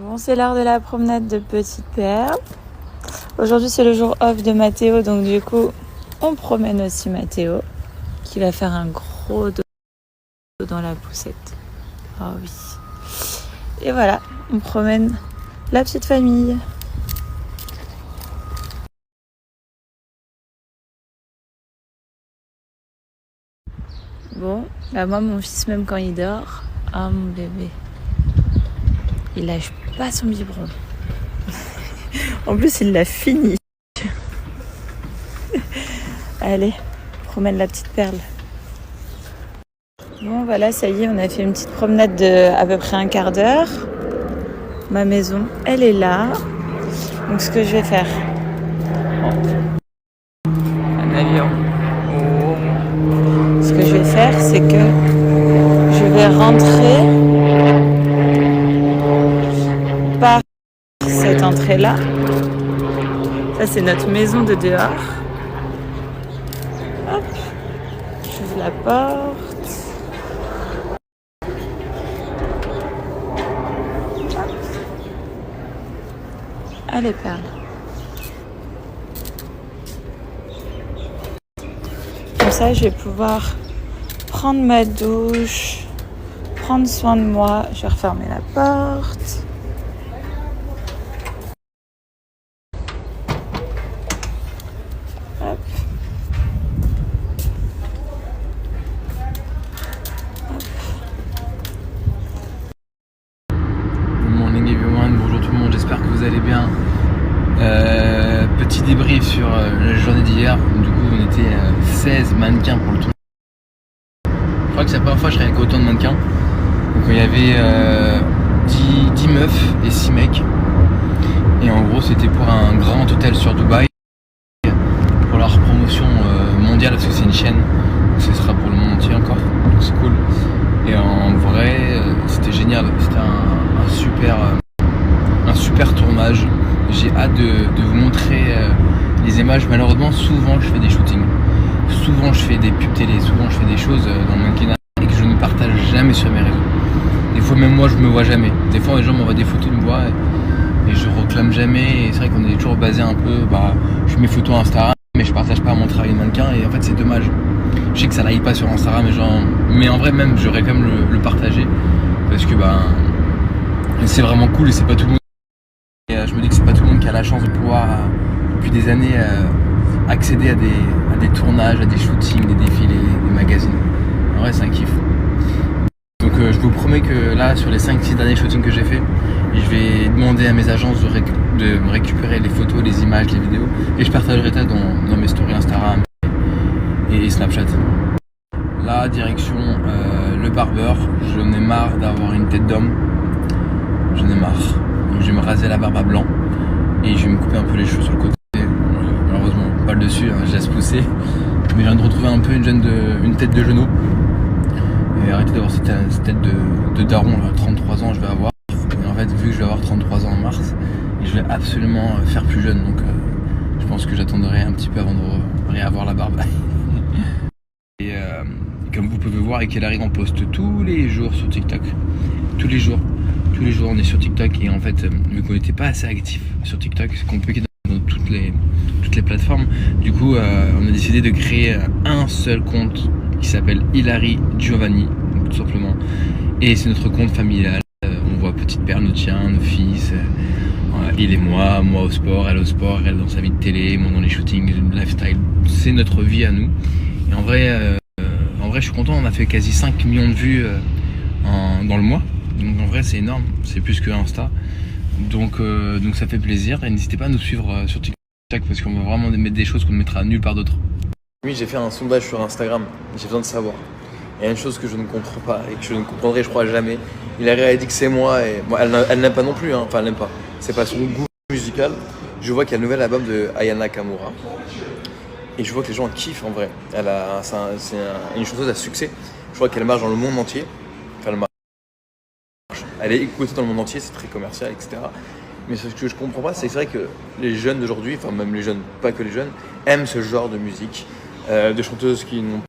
Bon, c'est l'heure de la promenade de Petite Perle. Aujourd'hui, c'est le jour off de Mathéo, donc du coup, on promène aussi Mathéo, qui va faire un gros dodo dans la poussette. Ah oui. Et voilà, on promène la petite famille. Bon, bah moi, mon fils, même quand il dort, ah mon bébé, il lâche pas son biberon. En plus, il l'a fini. Allez, promène la petite perle. Bon, voilà, ça y est, on a fait une petite promenade de à peu près un quart d'heure. Ma maison, elle est là. Donc, ce que je vais faire... Un avion. Oh. Ce que je vais faire, c'est que je vais rentrer par cette entrée-là. Ça, c'est notre maison de dehors. Hop, j'ouvre la porte. Hop. Allez, perle. Comme ça, je vais pouvoir prendre ma douche, prendre soin de moi. Je vais refermer la porte. Hop. Good morning everyone, bonjour tout le monde, j'espère que vous allez bien. Petit débrief sur la journée d'hier. Du coup, on était 16 mannequins pour le tour. Je crois que c'est la première fois que je travaille avec autant de mannequins. Donc il y avait 10 meufs et 6 mecs. Et en gros, c'était pour un grand hôtel sur Dubaï. Pour leur promotion mondiale, parce que c'est une chaîne. Donc ce sera pour le monde entier encore. Donc c'est cool. Et en vrai, c'était génial. C'était un super tournage. J'ai hâte de vous montrer les images. Malheureusement, souvent je fais des shootings. Souvent je fais des pubs télé. Souvent je fais des choses dans le mannequinat et que je ne partage jamais sur mes réseaux. Des fois même moi je me vois jamais. Des fois les gens m'envoient des photos, ils me voient et je reclame jamais. Et c'est vrai qu'on est toujours basé un peu. Je fais mes photos Instagram, mais je partage pas mon travail de mannequin. Et en fait c'est dommage. Je sais que ça n'aille pas sur Instagram, mais en vrai même j'aurais quand même le partager parce que c'est vraiment cool et c'est pas tout le monde. Et je me dis que c'est pas tout le monde qui a la chance de pouvoir depuis des années accéder à des tournages, à des shootings, des défilés, des magazines. En vrai c'est un kiff. Donc je vous promets que là sur les 5-6 derniers shootings que j'ai fait, je vais demander à mes agences de me récupérer les photos, les images, les vidéos et je partagerai ça dans mes stories Instagram et Snapchat. Là, direction le barbeur. J'en ai marre d'avoir une tête d'homme. J'en ai marre. Donc je vais me raser la barbe à blanc et je vais me couper un peu les cheveux sur le côté. Malheureusement, pas le dessus, je laisse pousser. Mais j'ai envie de retrouver un peu une tête de genou. Et arrêter d'avoir cette tête de daron. 33 ans, je vais avoir. Et en fait, vu que je vais avoir 33 ans en mars, je vais absolument faire plus jeune. Donc je pense que j'attendrai un petit peu avant de réavoir la barbe. Et comme vous pouvez voir, avec Hilary, on poste tous les jours sur TikTok. Tous les jours on est sur TikTok et en fait vu qu'on n'était pas assez actif sur TikTok, c'est compliqué dans toutes les plateformes. Du coup on a décidé de créer un seul compte qui s'appelle Hilary Giovanni, tout simplement. Et c'est notre compte familial. On voit Petite Perle, nos chiens, nos fils, il et moi au sport, elle au sport, elle dans sa vie de télé, moi dans les shootings, le lifestyle. C'est notre vie à nous. Et en vrai je suis content, on a fait quasi 5 millions de vues dans le mois. Donc en vrai c'est énorme, c'est plus que Insta. Donc ça fait plaisir et n'hésitez pas à nous suivre sur TikTok parce qu'on va vraiment mettre des choses qu'on ne mettra nulle part d'autre. Oui, j'ai fait un sondage sur Instagram, j'ai besoin de savoir. Il y a une chose que je ne comprends pas et que je ne comprendrai je crois jamais. Hilary a dit que c'est moi et moi, elle n'aime pas non plus, enfin elle n'aime pas. C'est pas son goût musical. Je vois qu'il y a le nouvel album de Aya Nakamura. Et je vois que les gens kiffent en vrai. C'est une chanteuse à succès. Je vois qu'elle marche dans le monde entier. Enfin, elle est écoutée dans le monde entier, c'est très commercial, etc. Mais ce que je comprends pas, c'est vrai que les jeunes d'aujourd'hui, enfin même les jeunes, pas que les jeunes, aiment ce genre de musique, de chanteuses qui n'ont